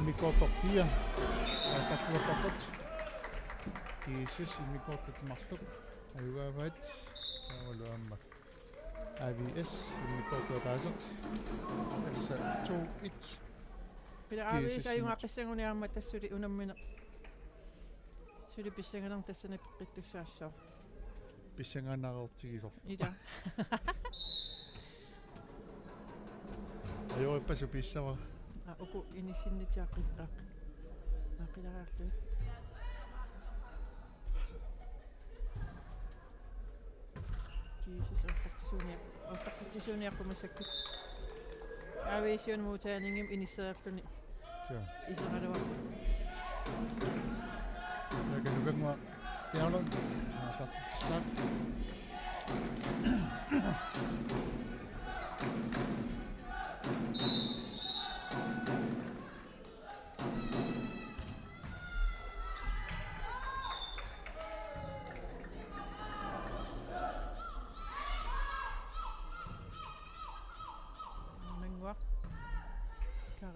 иммикоортор 4 сатсуаппарпут кисис иммикоортат марлук аюгааваат таавалуамма AVS иммикоортуатаасеқ тасса 2-1 пила AVS аюнгаққиссагуниарма тассули унаммина сули писсангалар тассана пиққиттуссаассаа писсангаанаареертигисор ида аюриппасу писсава оку инисиннитиаққиққақ ақилараартуит кисис ортартисуниаққумассаккут авиасион мутаанингим иниссаарлуни исеқалуа нагэнугма тиалон сатситсаак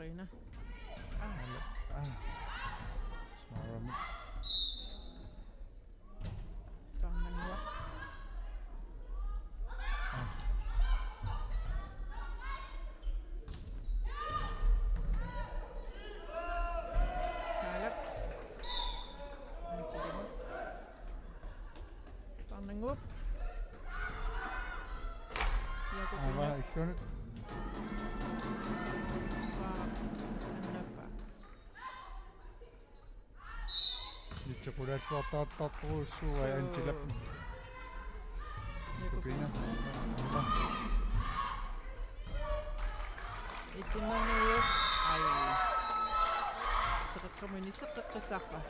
Karina. Smaram. Pangmanwa. Halap. Anjing. Pangmangup. Ya ko Ava islonut. Чекулааллуартааттартруuссууа антилап купина итиманеё ай чеккомунисеққиссааққа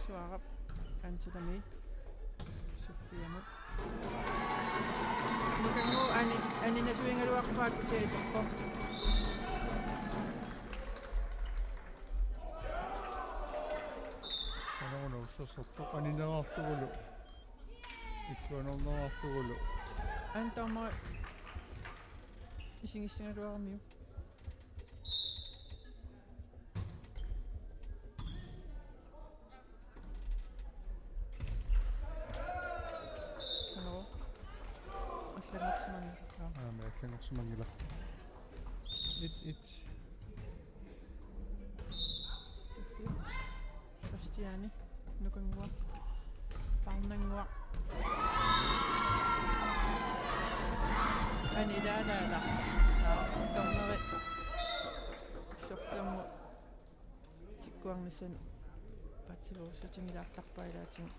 Suarap Antilami Sofiamut Nukango ani nasuingaluaqpaat siisaqqa Anono ussassortoq anineraarlugulu иллуанернeraarlugulu антама исигиссингалуармиу Ангила. It. Christiane, Nukangwa, Palmangwa. Anida, don't know it. Shopsam Tikuang listen, but you also think that up by that thing.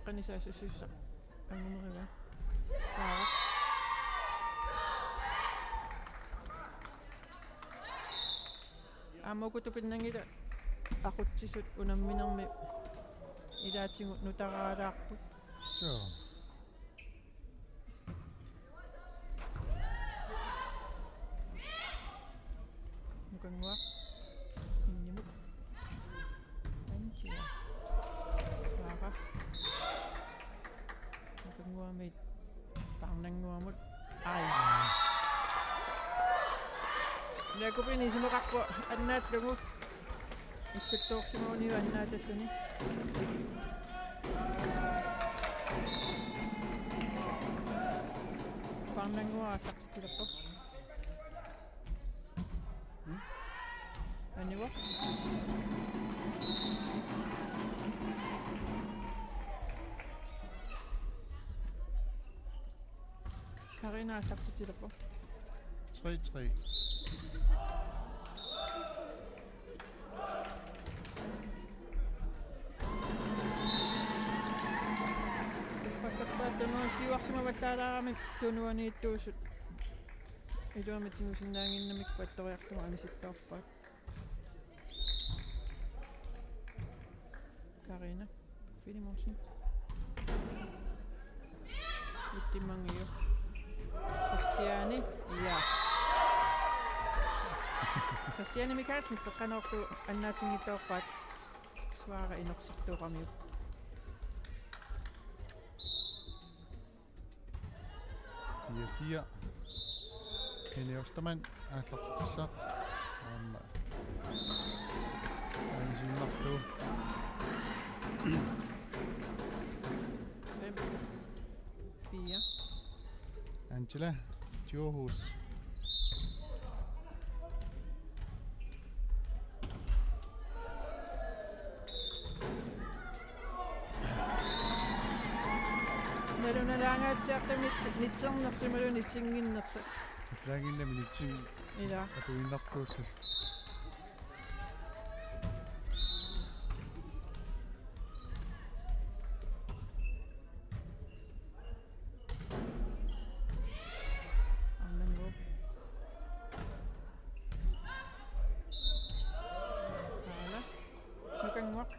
Kanisa sususak ang mga sarap amo ko tupin nang ida ako sisut unang minang may ida singut nutararak po so mukhang wak hindi mo anjir sarap ngua mày tao nang ngua mất ai nè có bên này xem các bạn anh nát đúng không sẽ talk xem bao nhiêu anh nát thế này tao nang ngua sắc chỉ là tốt anh nhớ Karina sakti på. 3-3. Pakapatuno siwak sa mabatara kami tunuan ito. Iluamitigusinnaanginnamik pattoriarlugu anisittaorpaat. Karina Filimorsen. Uttimangiu. Christiane. Ja. Christiane Mikkelsen peqqanorlu annaatingittoorpaat suara inersittuuramiu. Fire. Henni Osterman aallartitissaaq. Aamma. Anisinnarlu. 5, 4. Angela Djurhus. Malunalaangaatiartamit nitsernersimalun itsinginnersa. Laanginnami nitsin Ila. atuinnartuussas. Arnango. Kala. Nukanguaq.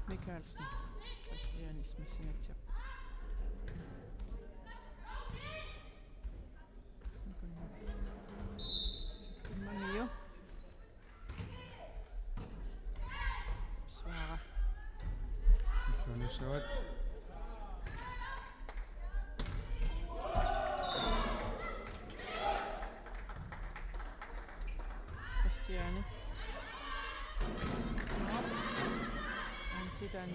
Mikkelsen. Christianis missingatsa. Manio. Suara. Islanussavat. Christiane.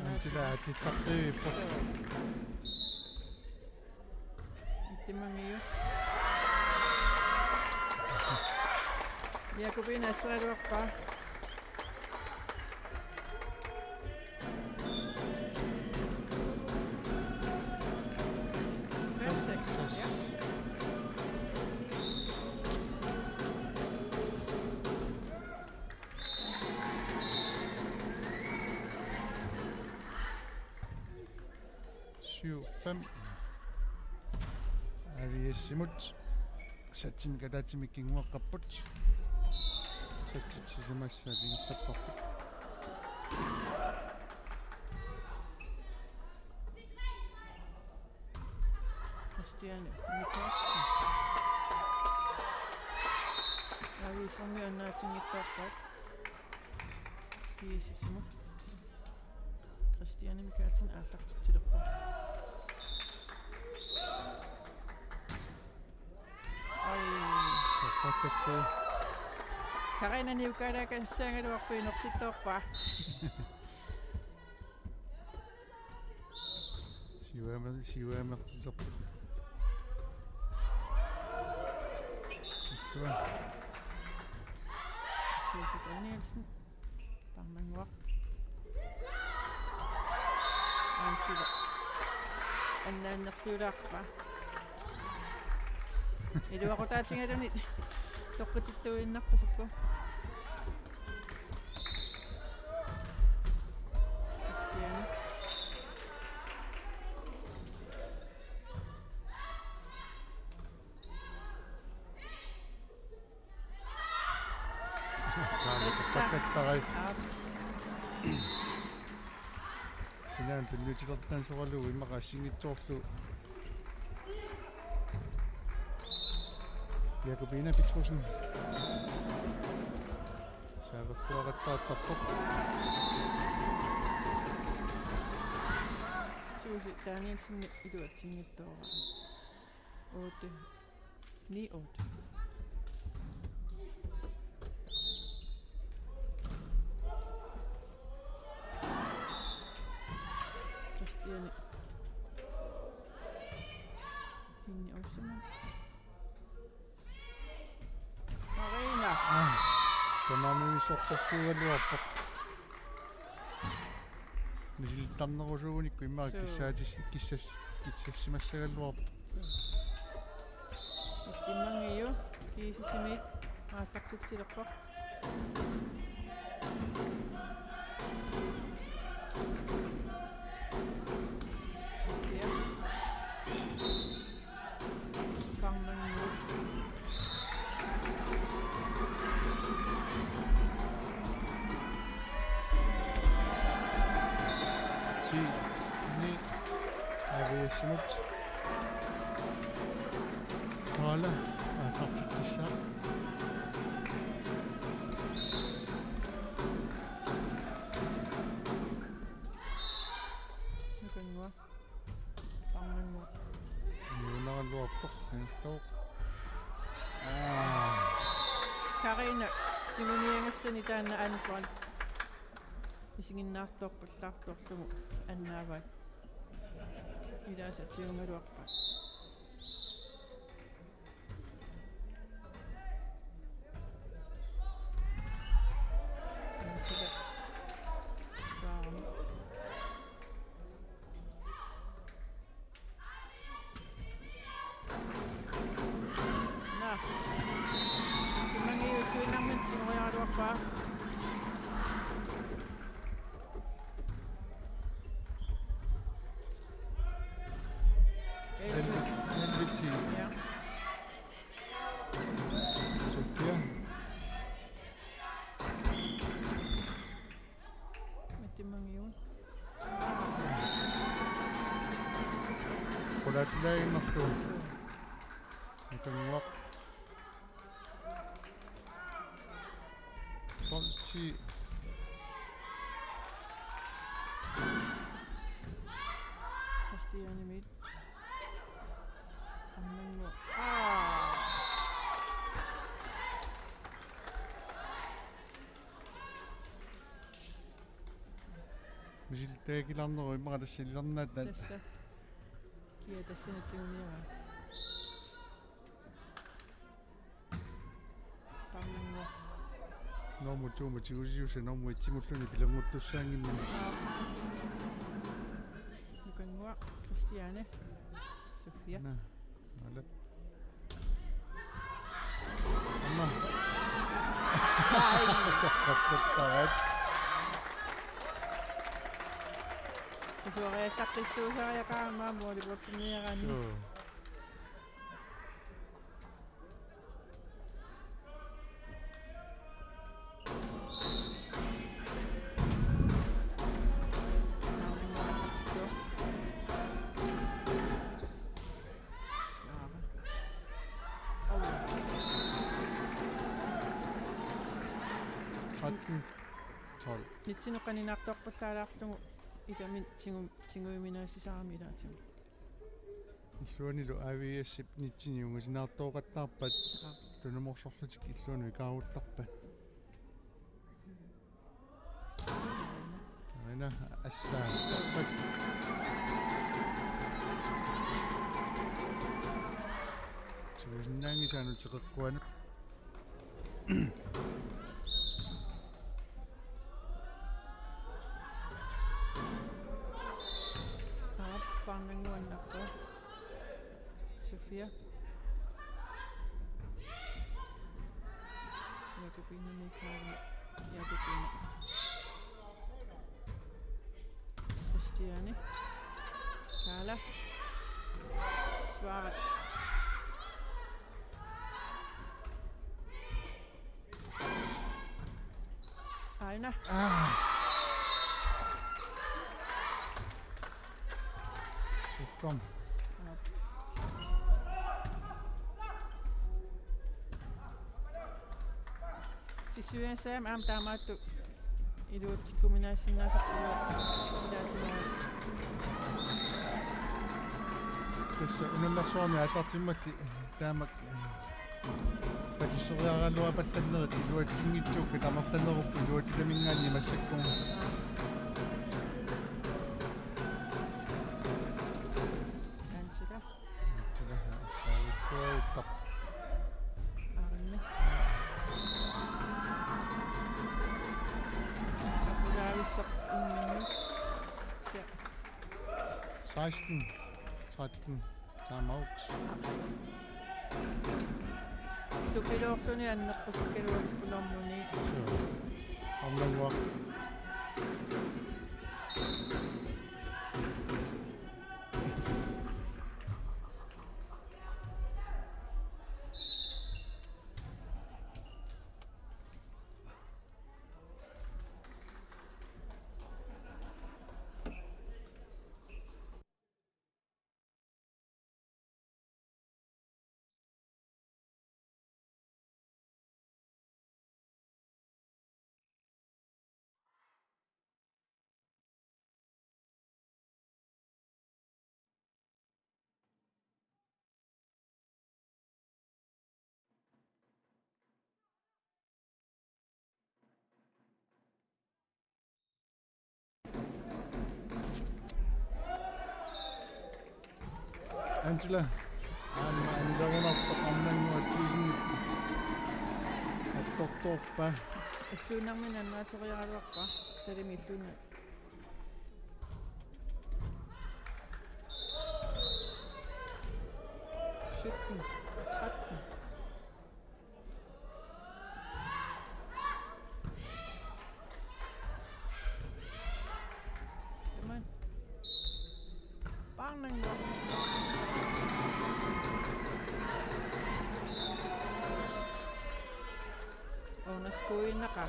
Angela atitartuippo. Ittimangio. Jakobina Sreduarpa. Ja. 7-5. Aviassimut. Satsimikataatsimikkinguaqqapput. Satsitsisamassaaligippapparput. Christiane Mikkelsen. Avisormi annaatingittoorpaat. Kiisissimu. Christiane Mikkelsen aallartittilerpa. Taqqassattu. Karina niukalaaka saangaluarpu inersittoorpaa. Siuamertisarput. Issua. Susie Danielsen. Parmanguaq. Antila. Annaannerluulaarpa. Iluaqutaatingaluni toqqutittuinnarpasukku. Christiane. Taqqattarai. Aap. Sinaan pilluutilertaan soralu imaqassingitsoorlu. Jakobina Petrusen. Saavertuaqattaattarpoq. Susie Danielsen iluatsingittoora. 8. 9-8. Christiane. Henni Osterman. Karina. Tanarmisortorsuugaluarpoq. Nisiltarnerusuunikku imma kissassimassagalluarpoq. Ittimmangiu kiisisimiit aallartittilerpa. Sofia. Parmangu. Simut. Taala асартитсаа. Nukangua. Pangangua. Nuunarluartoq аниллоо. Karina singuniangassani taanna aanuqan. Isinginnaartorpallaartorlugu annaavaat. Ilaasa tiungaluarpa. Helviti. Ja. Sofia. Mittimangiun. Qulaatilaagиннарлу. Nukangua. Solti. Christiane mit. Pangangua. Misiltaagilарнеру иммакалассилисарнаат наат. Tässä. Kia tassana tiuniara. Pangangua. Норму тууму тигусиуса норму итсимуллуни пилангуттуссаангиннами. Nukangua. Christiane. Sofia. На. Алла. Амма. Qaqqattarat. Isuariassaqiltuusariaqaamaa muulipurtinniarani. Sure. Hatten toll. Nitsinnuqaninaartorpallaalaarlugu itamin tinguiminaasisaramilaatim. Illuanilu aviassip nitsiniungisinaartooqattaarpat tunumorsorlutik illuanu ikaaruttarpa. Karina assaa. Tuusinnaangisaanu teqeqquanut. Panganguannaqqa. Sofia. Jakobina Mikaela. Jakobina. Christiane. Carla. Svaret. Aina. Kom. Sissuensaam aam taamaattu iluutsikkuminaassinnaasaqqulo ilaatimaa. Tässä unallarsuarni аллартимматти таамак патиссериаралуа палланнерит илуатсингитсуукка тамерланеруппу илуатиламингаани массаккуун Antila. тилаха саависсуаруттар Arne. Apulaavissaq imminnu. Sia. 16 13 timeout. Tupiloorluni anneqqusukkaluarpularmuni. Omlangua. Angela. Anilagунартоқарнангуатсиисин атторторпа Иллуунармин аннаатериаруаққа талими иллуна Шиттин 13 Jamen Barnengo Ona skuinaqa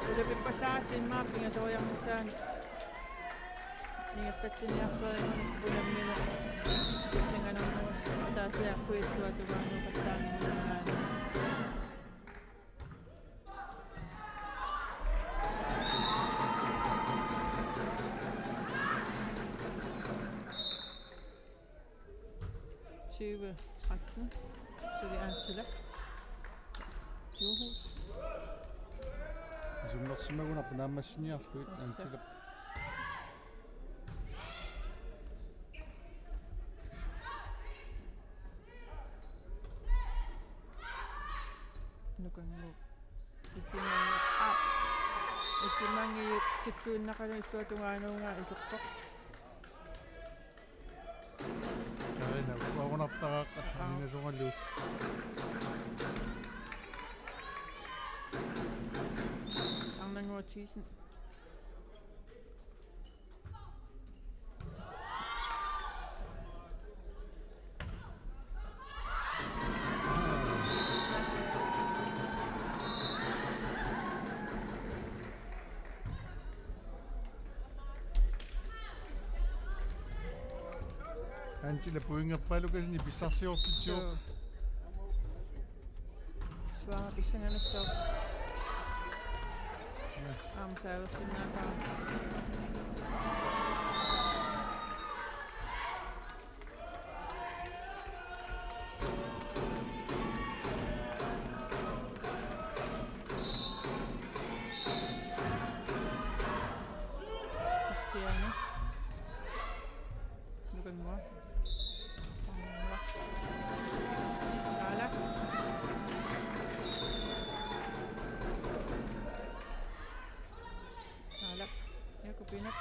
Ulapipasaatin maapinga soojamissaan Ningattatsiniarsoimanik punammina Kissanganarnuas taasiaqquittuatuvaannuqattaanginngaana Tyve 13 Suli Antila Johus сумнерсимагунарпу наамассиниарлуит антилап Nukangu Ippimangi tilluinnaqalu illuatungaanunga isertoq таина уагунартарааққа аминасонгаллу Arnanguatisen антила пуингерпалукасини писсарсиортитсуу Svara pissanganassaaq Aamsaaversinnaasara Stiana Nukanngua Pangngua Ala Pinat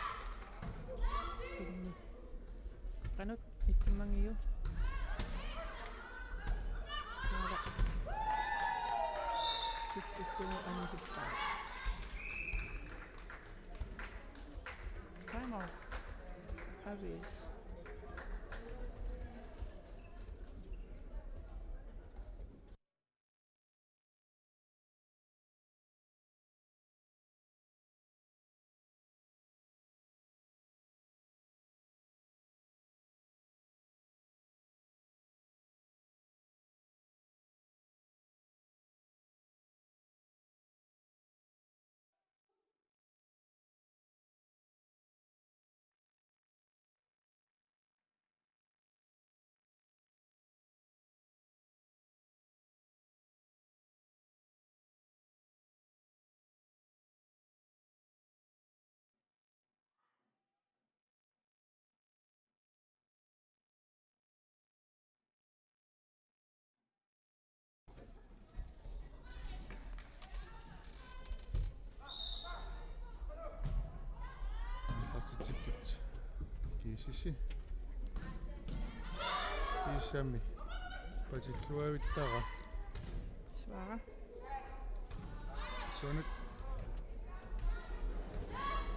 Pinni Kanut Ittimangiyu Nada Sittukungu anisittaa Time out Avis латитиппут кисиси кисами патиллуавиттара Svara сонут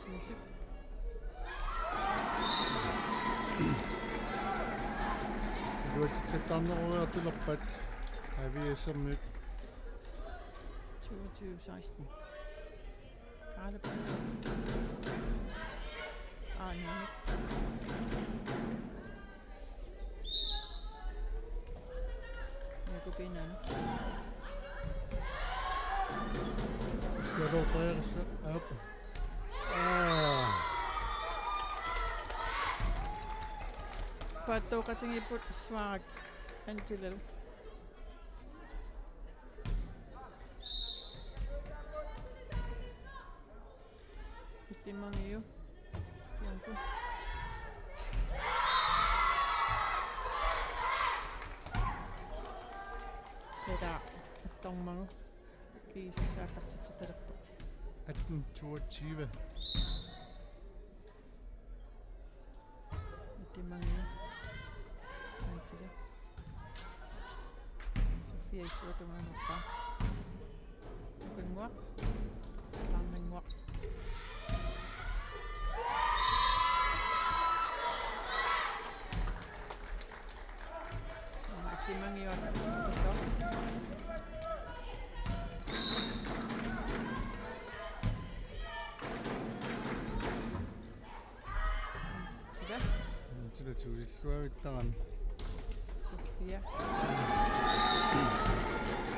Susi дуатиллаттаарнеруйартулерпат авиассермик 22-16 Karlepan Arnjannik Jakobinerne Slådortajarissa aapa пааттоокатингиппут смаарак антилал иттиммангиу пианку теда аттормагу кииссааллартитсипалерпо 1822. иттиммангиу антила Sofia ифуатунгаанерпа кунгуа тааммингуа иттиммангиуарлартитсипассоо тига Антила тиулиллуавиттарами. Sofia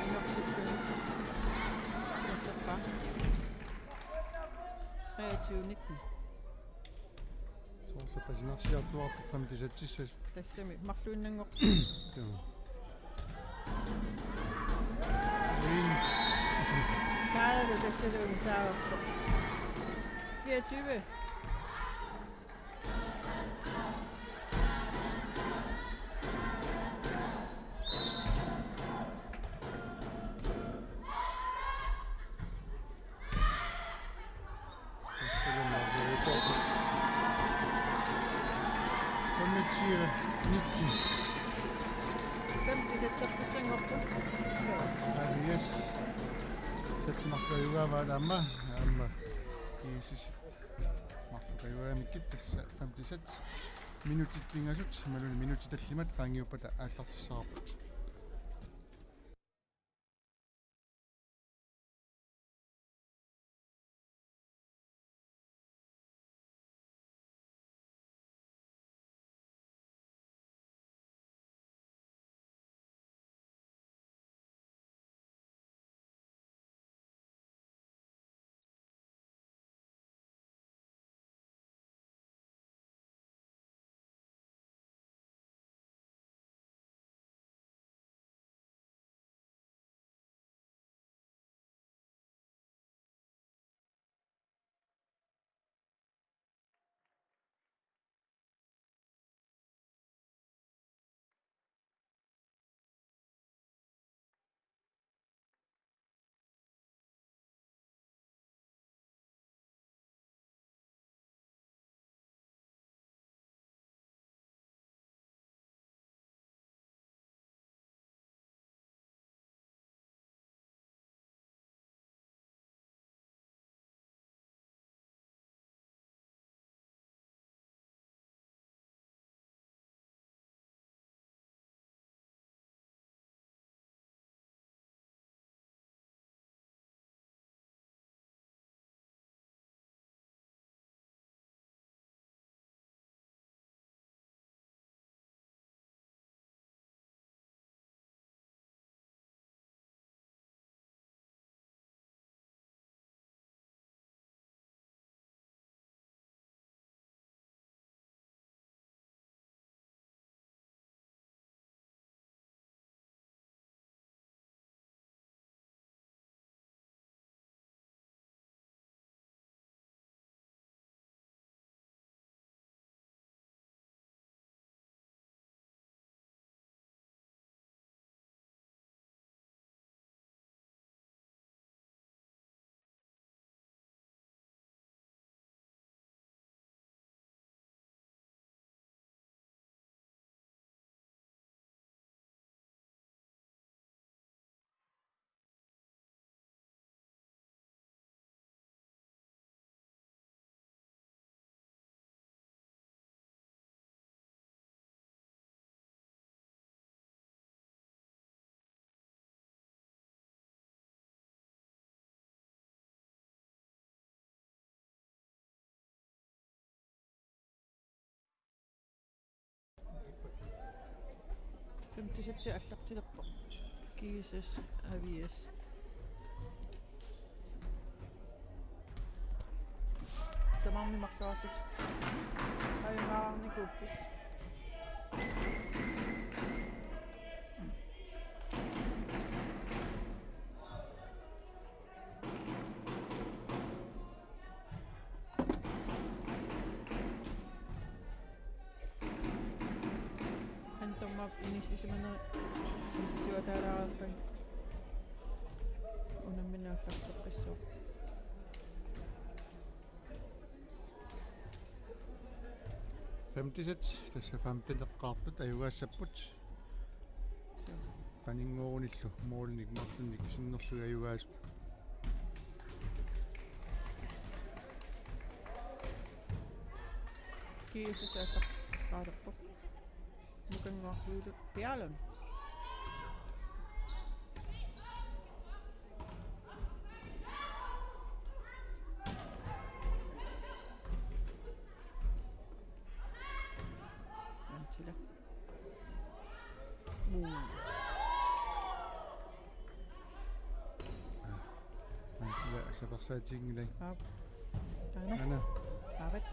инорсиппуни сиссаппа 2319 Soorla pasinarsiartuartuk 57 тассами марлуиннангоқ Tium. Win. таалу тассалуун сааварпо 24 57 Yes. Settimarlujuavaalaamma aamma kiisis marlukajuaamikit tassa 57 minutit pingasut maluni minutitallimat qaangiuppata aallartissaraput. Femtisepti аллартилерпо киисас авиас тамамми марлуарсут аймаарникуппут Issisimana issisuataalaaruppag unamminaullarteqqissuq 56 tässä 15 teqqaartut ajuгаассаппут qaninguurunillu moolinik marlunnik sinnerluga ajugaas kiisusaaqqartiqaalerpoq mukanguarluulut pialun antila antila sapersaatiingilang ana avat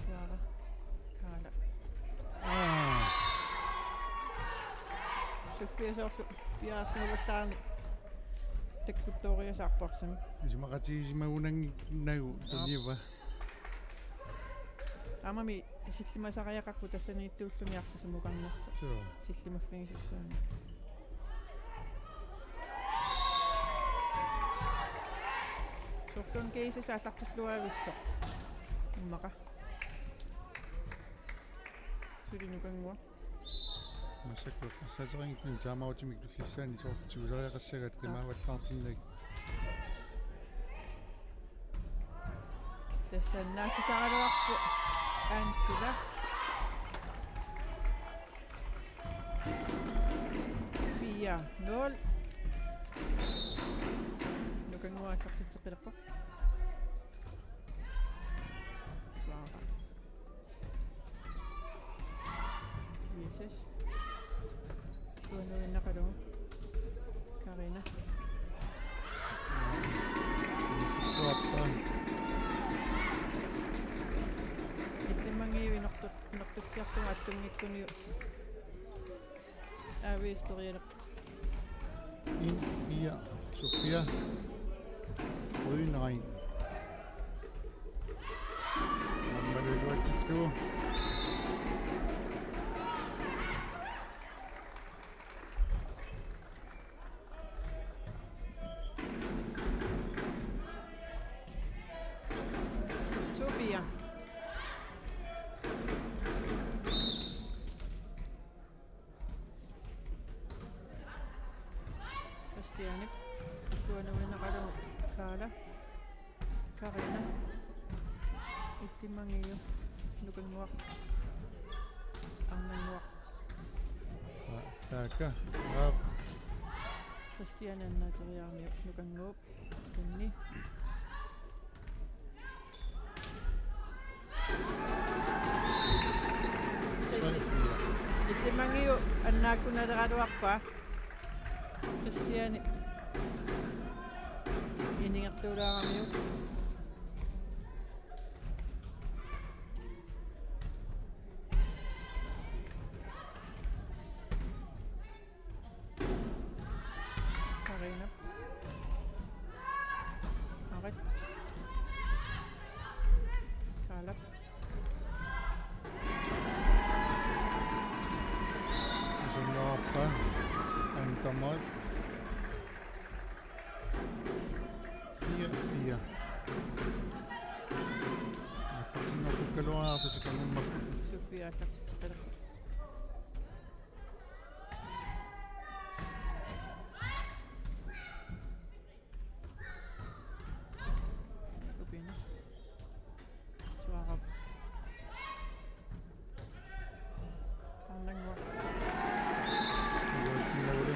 suara kaala suffiasorlu piaarsinullaarni takkuttoriasarparsami isimaqatigisimagунangi nagu tuniva amami sillimasariaqarpu tassaniittuulluniarsisu mukannersa sillimaffigisussaani sortun keisisaallartusluavissa immaqa sulinukangua masakku qassaateringikun taamautimik tullissaani soortiguusariaqassagat qimaavallaartinnak tassannaasisaraluarpu antila fia nol nukangua allartitteqilerpa suara Jesus suanuinnaqalugu Karina isittuarpaan ittimangiu inortutsiartunga attungikkuniu aaviisperialeq in 4 Sofia Rødnein Mammaluatsillu Sofia Kristiane suanuinnaqalugu Kaala Karina ittimangiu nukanguaq arnanguaq taaka aap Kristiane annaateriarmiu nukanguup kunni ittimangiu annaakunaleraluarpa Kristiane iningertuulaaramiu Karina Aret Kalap isunnaarpa antamat 4 Allartinnertukkaluaraartutikamummakku Sofia allartitteqilerpa upina suara arnanguaq Uatsinnauli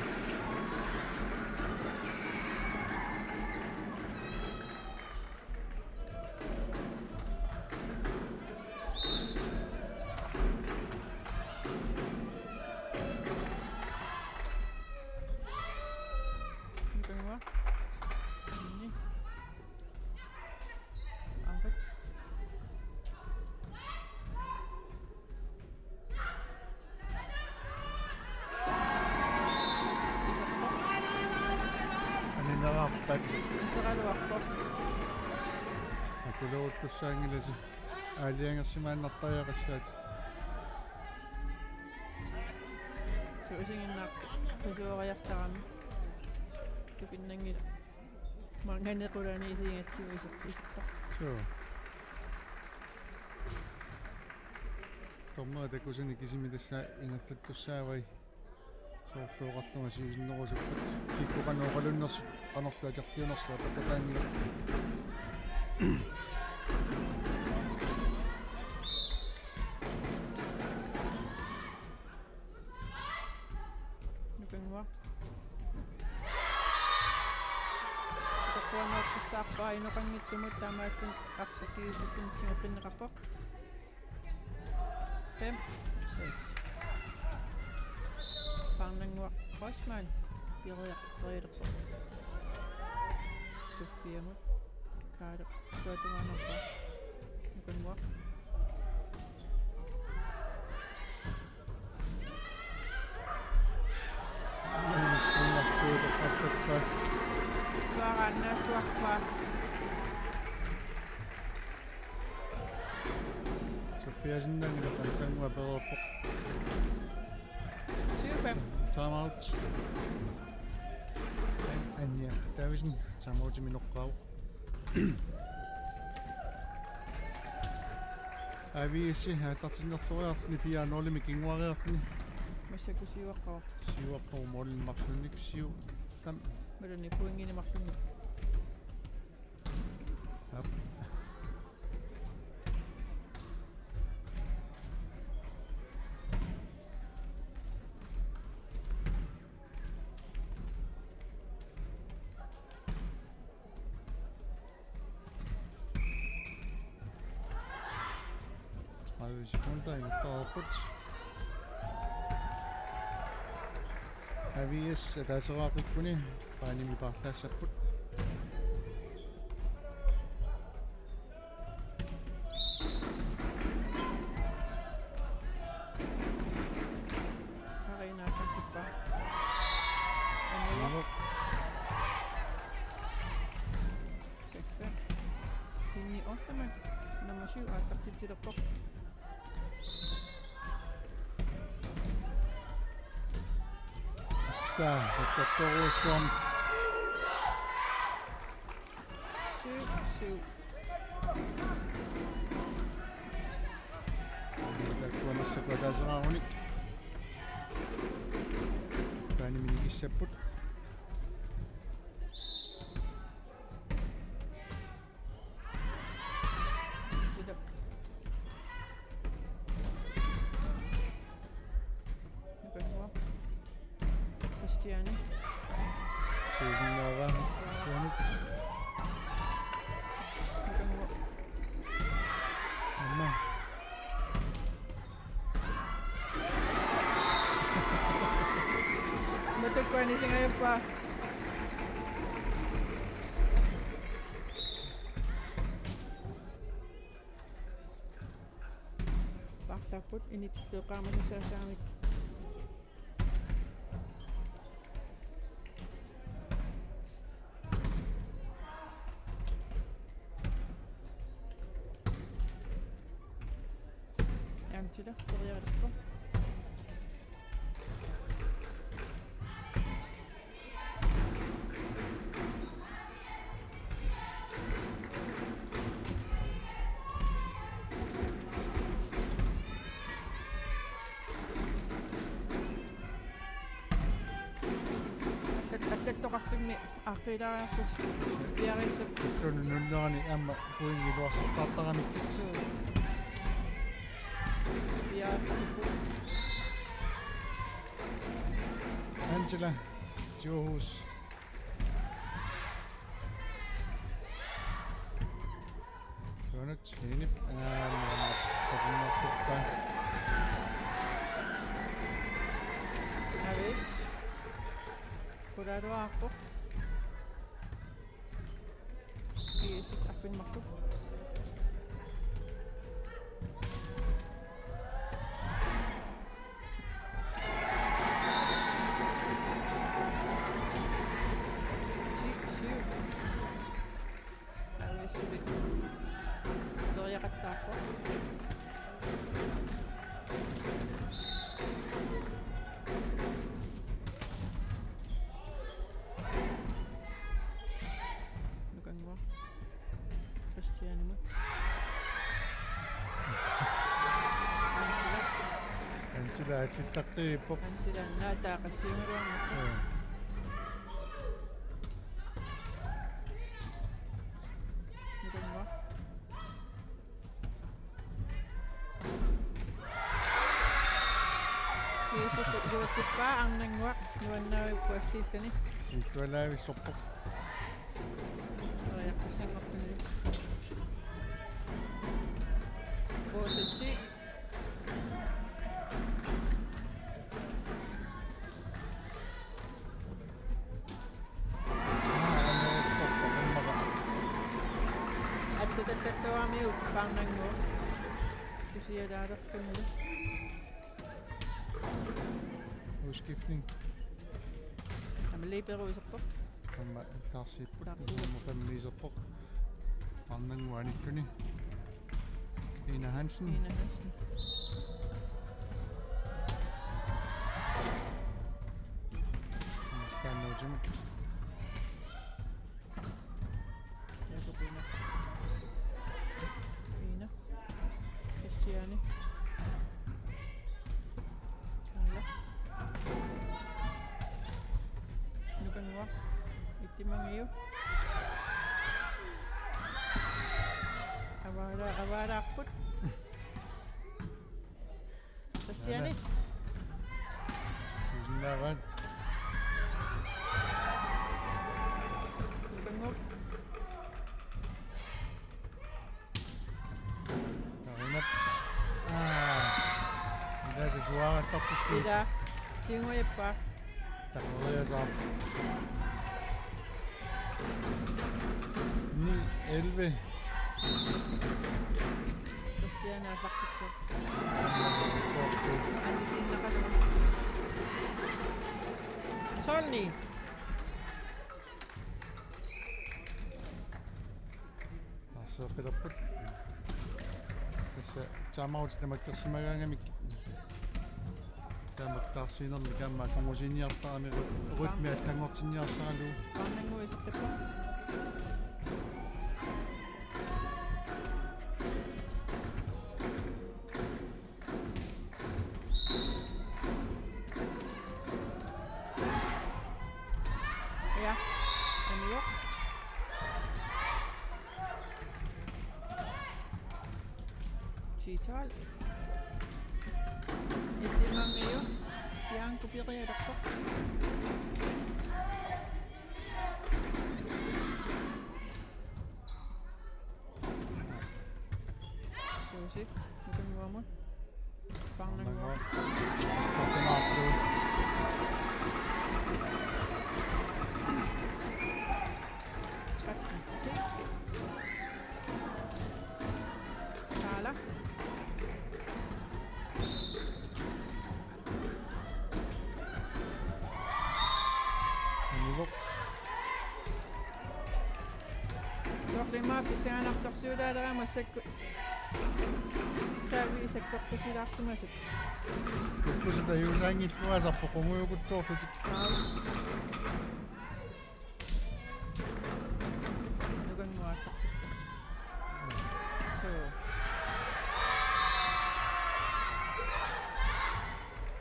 иппат исералуарпо акулуруттуссаангиласи аалиангерсимааннартариақассаат суусингиннааққи писуориартарами тупиннангила манганеқулани исингатсигу исертисиппа соо томма такусани кисими тасса ингерлаттуссаавай соорлуоқартума сиусиннерусаппат киккоқанооқалуннерс qanорлаа керлиунерсаа пататаангила нукангуа токуанеққиссаарпаа иноқангиттумут таамааллун арсакиусиссин тингоқиннеқарпоқ 5 6 паннангуа Osman пириақторилерпо Софиамут каада соотуанерпа нукангуа суараннаасуарпаа Софиасиннангила пантангуа перерпоқ time out. Anja Davisen, time out миноққау. Ависи хааллартиннерлуриарлуни 4-0 микингуариарлуни. массакусиуаққаа. Сиуаққау молин марсунник сиу 5. Малуни пуингини марсунник. Ап. Sekunder i forbudt. Avies, der så rart kunne bare nemlig bare flasher på. Arena faktisk bare. Og 6-5. Inde i Ostermann. Nummer 7 er faktisk til at få. Så det som 7-7. Der kunne så godt altså ravne. Bare nemlig ikke sæppet. Baksaput ini tsukama sa samit. Antila, korea ko. Settoqarfimmi aaqilaariarsus piarissup nullerani amma puingi luarsartartaramiktit piarissup Angela Johus Sonut henip taqinnartuppa avis Kuraruaqo. Jesus affirmako. sila tlitaqqiippoq ансила наатаақассиумалуарнерса нугамма кисис юатиппаа арнангуақ нуаннаавиппуассииллани ситуалаависсорпоқ аяккуссангорпуни боотси аттататтуармиу паарнангуа тусиалаалерсунни ускифнин амлиперуисерпоқ тамма таарсииппут Таарсииппут. муфаммиисерпоқ парнангуаниттуни Ina Hansen Ina Hansen Fanojim Jakob Ina Christiane Carla Nukangwa Itimangiyo Awara akput Christiane Tusind lawan Nukangwa Karinat Ida se suara tatsuki Ida Chingwaypa Takoya saab Ni 11 Christiane Fakitsa Andisin nakaluma Solni Taasuaqilappat Tassa taamautit namakkersimagaangamik taamattaarsiinerli kaammaa kongusiiniartarami rytmi allangortinniarsaaluu Parnanguisippa Ja, en nu op. Tital. Ikke mange jo. Bianco Birrea der på. Så vi se. Nu kan vi være Parnangua. Taamaarlu Carla. anivok Soqlima pisanartorsuulaalaama sakku. Savi sakkortusilaarsumasut. tukkusita hiusaangittuasarpo qunguyukutsoorlutik Nukangua. So.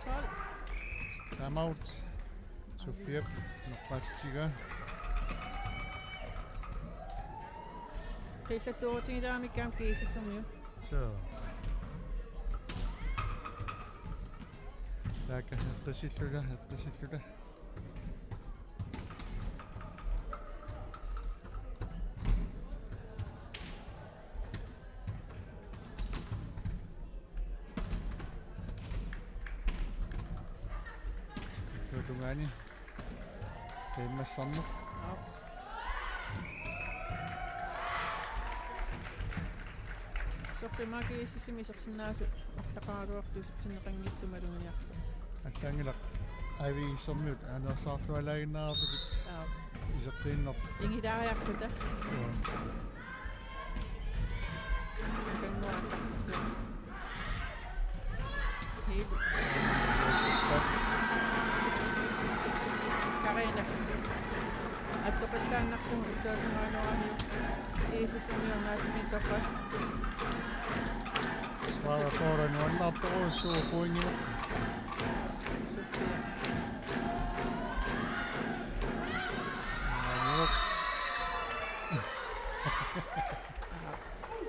Tol. taamaut Sofiep noqqastiga Qillatuutigilaamikkaam kiisissumiu. so Laka qisillula Tutungani Teimmassarneq Soqlima kiisissimi sersinnaasut арлақаралуартусиннеқангиттумалуниарсу. аллаангилақ авиисэрмиут анерсаарлуалаагиннаарпутик исертииннерт Ингилаариарпута. Nukangua. Hei. Karina. Attoqallaannartum ussaatungaanoami kiisissimiornaasimittaqqa. свара тора нуаннаартарууссуу куингима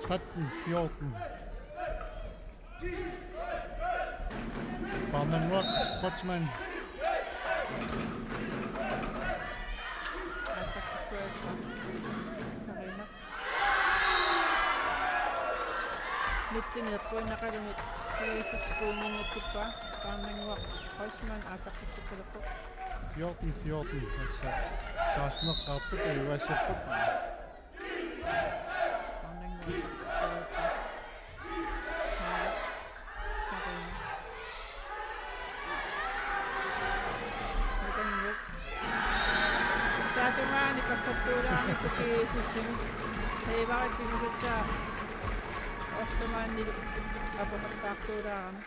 13-14. Barmenwak, Potsman. Karina. Nitsinirpuinaqalumit Kriisispuuminnatsippa Qaarnanguaq Osman aasaqqitsiquluq 14-14. Altså, saasneqqaarput ayuaassapput. Saatumaani pakkattuulaani tukiisissimi heivaatimusessa ostamaanni apoqattaartuulaarami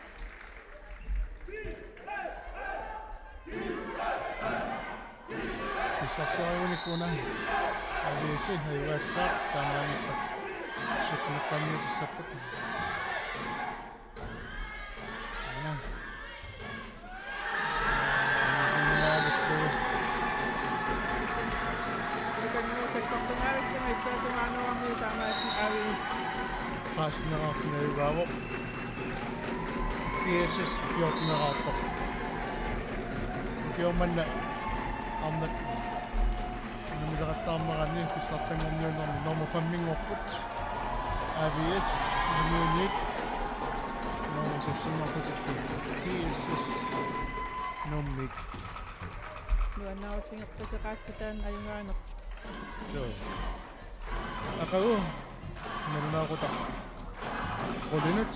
Issarsaariunikuna aviisi ayuassaaq taamaaniqqa sukneqqanniutissapput. Ana. Saasneqarfinayugaavoq kiasis 14-eraartoq kiormanna arnak numilaqattaarmarani pissartangorniunerni norma famminngorput AVS sisimiunik norma sassinngorputikku kiasis nummik nuannautiнгерпасеқаассатаан аюнгааnertik so aqagu nalunaaquta qolinut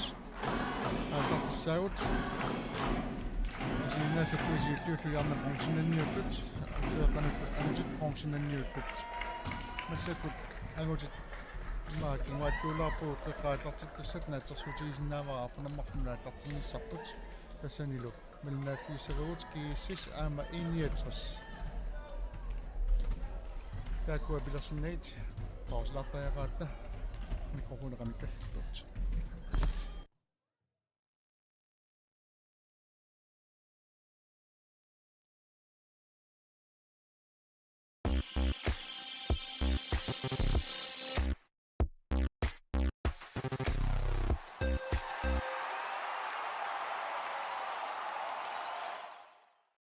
aatartissaagut asiinnaasattuisiulluulluarna qonsinanniupput seeqanullu amtit qonsinanniupput массакут агутит маакингуаттуулаарпуу qeqqaallartittussat naatersuutigisinnaavara арфунаммарфунааллартигиссарпут тассанилу милнааффииссагуут кииссис аама иниатрис тааккуа пилерсиннагит таослаартаяqaatta микрофонеqamikkalluut